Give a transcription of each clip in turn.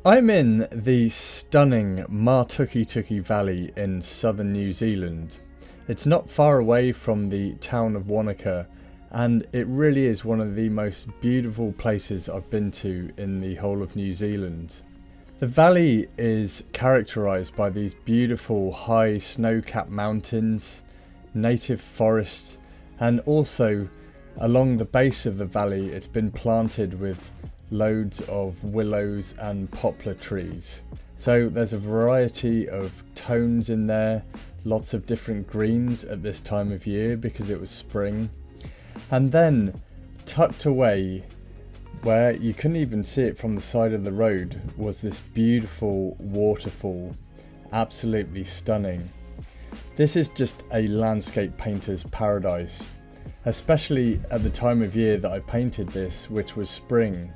I'm in the stunning Matukituki Valley in southern New Zealand. It's not far away from the town of Wanaka, and it really is one of the most beautiful places I've been to in the whole of New Zealand. The valley is characterised by these beautiful high snow-capped mountains, native forests, and also along the base of the valley it's been planted with loads of willows and poplar trees. So there's a variety of tones in there, lots of different greens at this time of year because it was spring. And then tucked away, where you couldn't even see it from the side of the road, was this beautiful waterfall, absolutely stunning. This is just a landscape painter's paradise, especially at the time of year that I painted this, which was spring.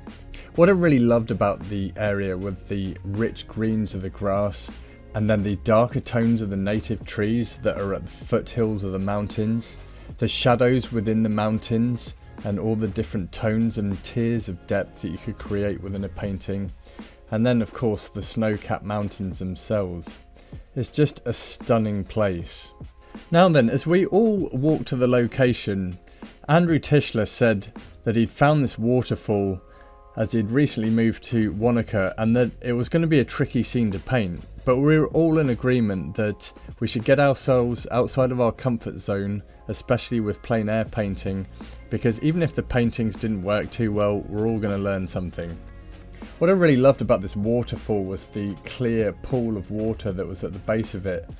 What I really loved about the area was the rich greens of the grass and then the darker tones of the native trees that are at the foothills of the mountains, the shadows within the mountains and all the different tones and tiers of depth that you could create within a painting, and then of course the snow-capped mountains themselves. It's just a stunning place. Now then, as we all walked to the location, Andrew Tischler said that he'd found this waterfall as he'd recently moved to Wanaka and that it was going to be a tricky scene to paint, but we were all in agreement that we should get ourselves outside of our comfort zone, especially with plein air painting, because even if the paintings didn't work too well, we're all going to learn something. What I really loved about this waterfall was the clear pool of water that was at the base of it,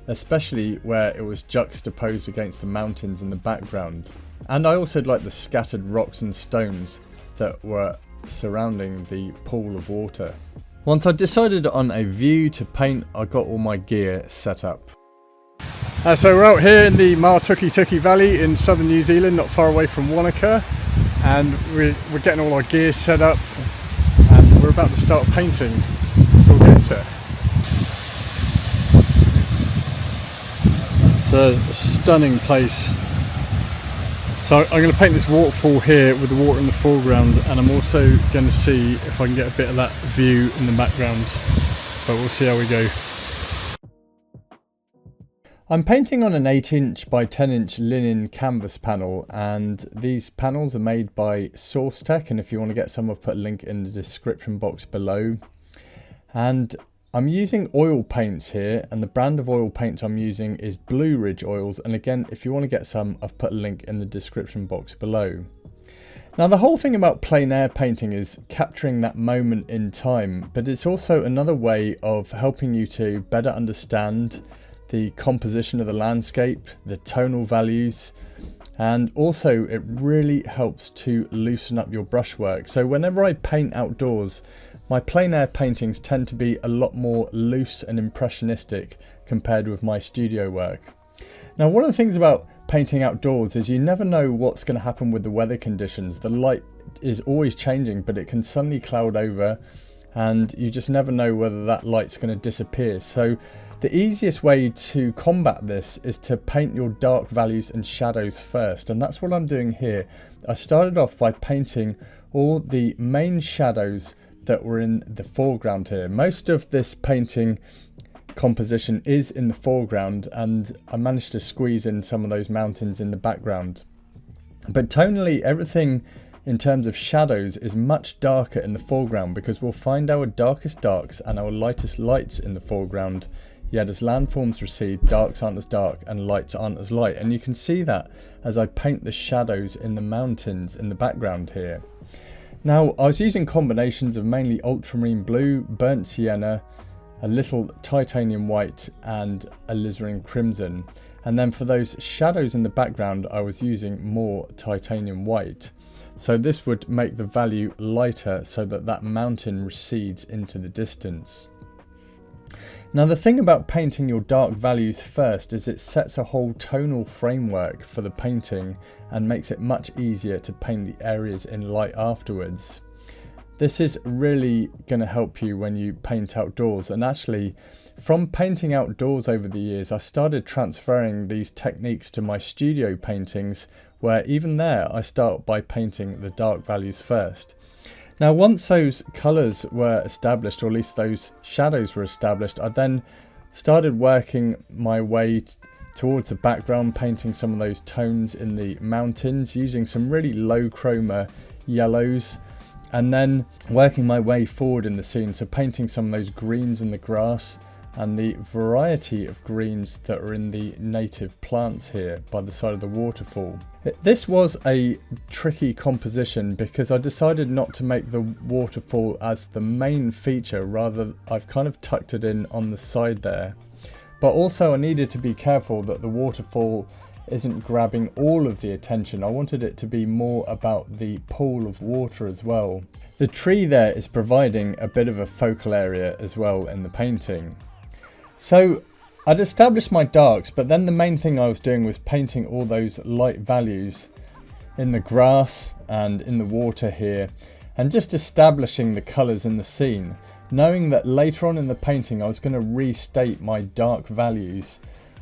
especially where it was juxtaposed against the mountains in the background. And I also liked the scattered rocks and stones that were surrounding the pool of water. Once I decided on a view to paint, I got all my gear set up. So we're out here in the Matukituki Valley in southern New Zealand, not far away from Wanaka, and we're getting all our gear set up and we're about to start painting, so we'll get into it. It's a stunning place. So I'm going to paint this waterfall here with the water in the foreground, and I'm also going to see if I can get a bit of that view in the background, but we'll see how we go. I'm painting on an 8" by 10" linen canvas panel, and these panels are made by Seascape, and if you want to get some, I've put a link in the description box below. And I'm using oil paints here, and the brand of oil paints I'm using is Blue Ridge oils, and again, if you want to get some, I've put a link in the description box below. Now the whole thing about plein air painting is capturing that moment in time, but it's also another way of helping you to better understand the composition of the landscape, the tonal values, and also it really helps to loosen up your brushwork. So whenever I paint outdoors, my plein air paintings tend to be a lot more loose and impressionistic compared with my studio work. Now one of the things about painting outdoors is you never know what's going to happen with the weather conditions. The light is always changing, but it can suddenly cloud over and you just never know whether that light's going to disappear. So the easiest way to combat this is to paint your dark values and shadows first, and that's what I'm doing here. I started off by painting all the main shadows that were in the foreground here. Most of this painting composition is in the foreground, and I managed to squeeze in some of those mountains in the background. But tonally, everything in terms of shadows is much darker in the foreground, because we'll find our darkest darks and our lightest lights in the foreground. Yet as landforms recede, darks aren't as dark and lights aren't as light, and you can see that as I paint the shadows in the mountains in the background here. Now I was using combinations of mainly ultramarine blue, burnt sienna, a little titanium white and alizarin crimson, and then for those shadows in the background I was using more titanium white. So this would make the value lighter so that that mountain recedes into the distance. Now the thing about painting your dark values first is it sets a whole tonal framework for the painting and makes it much easier to paint the areas in light afterwards. This is really going to help you when you paint outdoors, and actually from painting outdoors over the years I started transferring these techniques to my studio paintings, where even there I start by painting the dark values first. Now once those colours were established, or at least those shadows were established, I then started working my way towards the background, painting some of those tones in the mountains using some really low chroma yellows, and then working my way forward in the scene, so painting some of those greens in the grass and the variety of greens that are in the native plants here by the side of the waterfall. This was a tricky composition because I decided not to make the waterfall as the main feature, rather I've kind of tucked it in on the side there. But also I needed to be careful that the waterfall isn't grabbing all of the attention. I wanted it to be more about the pool of water as well. The tree there is providing a bit of a focal area as well in the painting. So I'd established my darks, but then the main thing I was doing was painting all those light values in the grass and in the water here, and just establishing the colours in the scene, knowing that later on in the painting I was going to restate my dark values.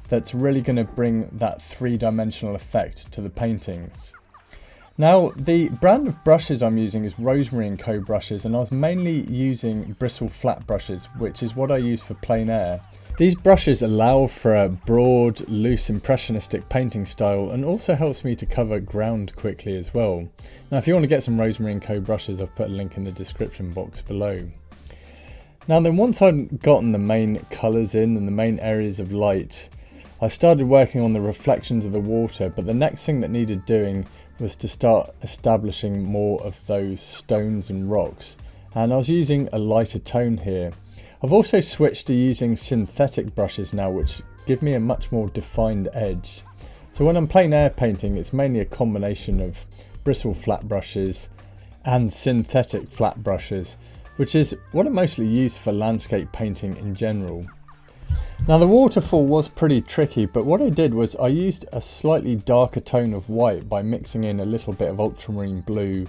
That's really going to bring that three-dimensional effect to the paintings. Now the brand of brushes I'm using is Rosemary & Co brushes, and I was mainly using bristle flat brushes, which is what I use for plein air. These brushes allow for a broad, loose, impressionistic painting style, and also helps me to cover ground quickly as well. Now if you want to get some Rosemary & Co brushes, I've put a link in the description box below. Now then, once I'd gotten the main colours in and the main areas of light, I started working on the reflections of the water, but the next thing that needed doing was to start establishing more of those stones and rocks, and I was using a lighter tone here. I've also switched to using synthetic brushes now, which give me a much more defined edge. So when I'm plein air painting, it's mainly a combination of bristle flat brushes and synthetic flat brushes, which is what I mostly use for landscape painting in general. Now the waterfall was pretty tricky, but what I did was I used a slightly darker tone of white by mixing in a little bit of ultramarine blue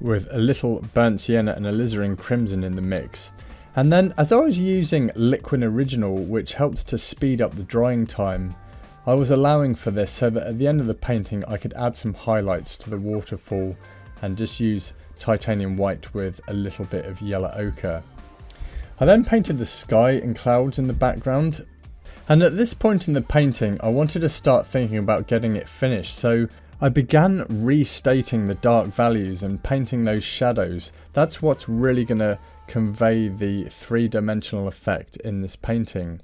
with a little burnt sienna and alizarin crimson in the mix. And then as I was using Liquid Original, which helps to speed up the drying time, I was allowing for this so that at the end of the painting I could add some highlights to the waterfall and just use titanium white with a little bit of yellow ochre. I then painted the sky and clouds in the background, and at this point in the painting I wanted to start thinking about getting it finished, so I began restating the dark values and painting those shadows. That's what's really going to convey the three-dimensional effect in this painting.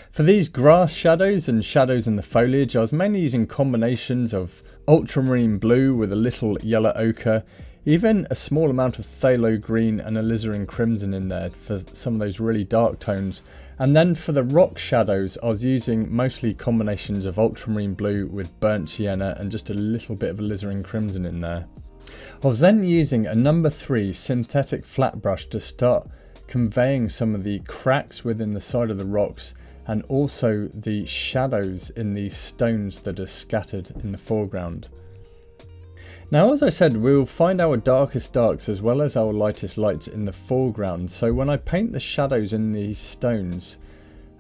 For these grass shadows and shadows in the foliage, I was mainly using combinations of ultramarine blue with a little yellow ochre, even a small amount of phthalo green and alizarin crimson in there for some of those really dark tones. And then for the rock shadows, I was using mostly combinations of ultramarine blue with burnt sienna and just a little bit of alizarin crimson in there. I was then using a number 3 synthetic flat brush to start conveying some of the cracks within the side of the rocks, and also the shadows in these stones that are scattered in the foreground. Now, as I said, we will find our darkest darks as well as our lightest lights in the foreground, so when I paint the shadows in these stones,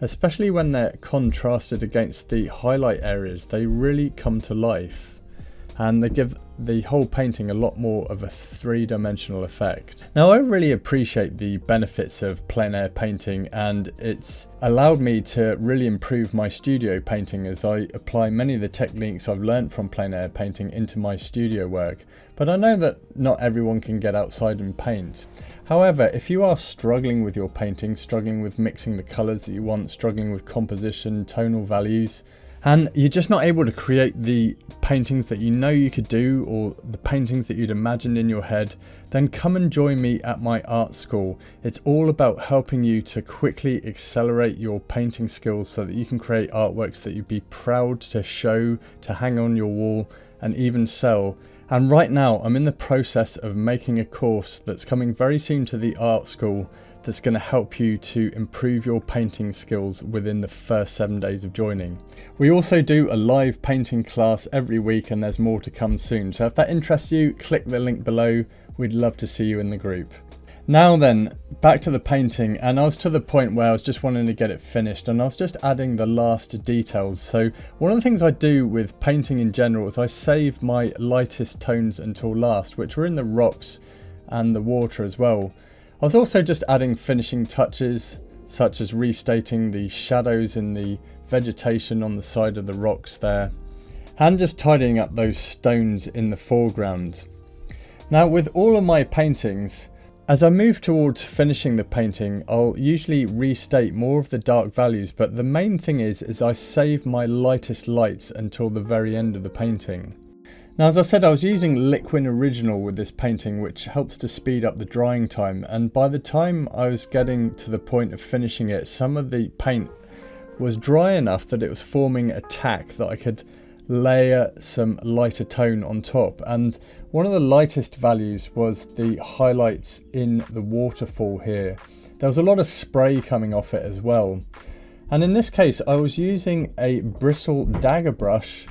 especially when they're contrasted against the highlight areas, they really come to life and they give the whole painting a lot more of a three-dimensional effect. Now, I really appreciate the benefits of plein air painting, and it's allowed me to really improve my studio painting as I apply many of the techniques I've learned from plein air painting into my studio work. But I know that not everyone can get outside and paint. However, if you are struggling with your painting, struggling with mixing the colours that you want, struggling with composition, tonal values, and you're just not able to create the paintings that you know you could do, or the paintings that you'd imagined in your head, then come and join me at my art school. It's all about helping you to quickly accelerate your painting skills so that you can create artworks that you'd be proud to show, to hang on your wall, and even sell. And right now I'm in the process of making a course that's coming very soon to the art school that's going to help you to improve your painting skills within the first 7 days of joining. We also do a live painting class every week, and there's more to come soon. So if that interests you, click the link below. We'd love to see you in the group. Now then, back to the painting, and I was to the point where I was just wanting to get it finished, and I was just adding the last details. So one of the things I do with painting in general is I save my lightest tones until last, which were in the rocks and the water as well. I was also just adding finishing touches, such as restating the shadows in the vegetation on the side of the rocks there, and just tidying up those stones in the foreground. Now with all of my paintings, as I move towards finishing the painting, I'll usually restate more of the dark values, but the main thing is I save my lightest lights until the very end of the painting. Now, as I said, I was using Liquin Original with this painting, which helps to speed up the drying time, and by the time I was getting to the point of finishing it, some of the paint was dry enough that it was forming a tack that I could layer some lighter tone on top. And one of the lightest values was the highlights in the waterfall here. There was a lot of spray coming off it as well, and in this case I was using a bristle dagger brush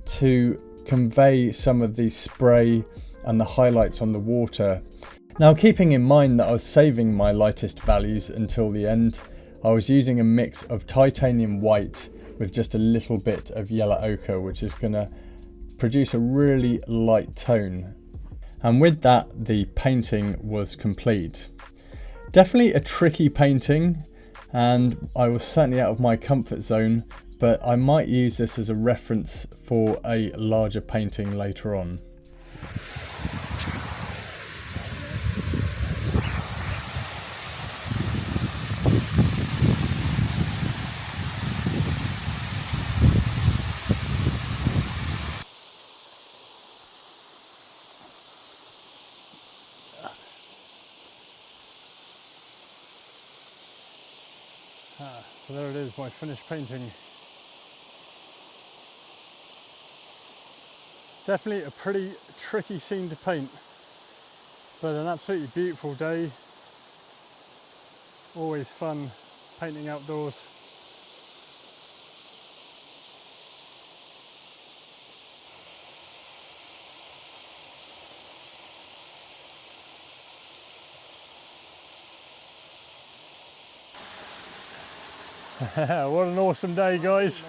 to convey some of the spray and the highlights on the water. Now, keeping in mind that I was saving my lightest values until the end, I was using a mix of titanium white with just a little bit of yellow ochre, which is going to produce a really light tone. And with that, the painting was complete. Definitely a tricky painting, and I was certainly out of my comfort zone, but I might use this as a reference for a larger painting later on. So there it is, my finished painting. Definitely a pretty tricky scene to paint, but an absolutely beautiful day. Always fun painting outdoors. What an awesome day, guys.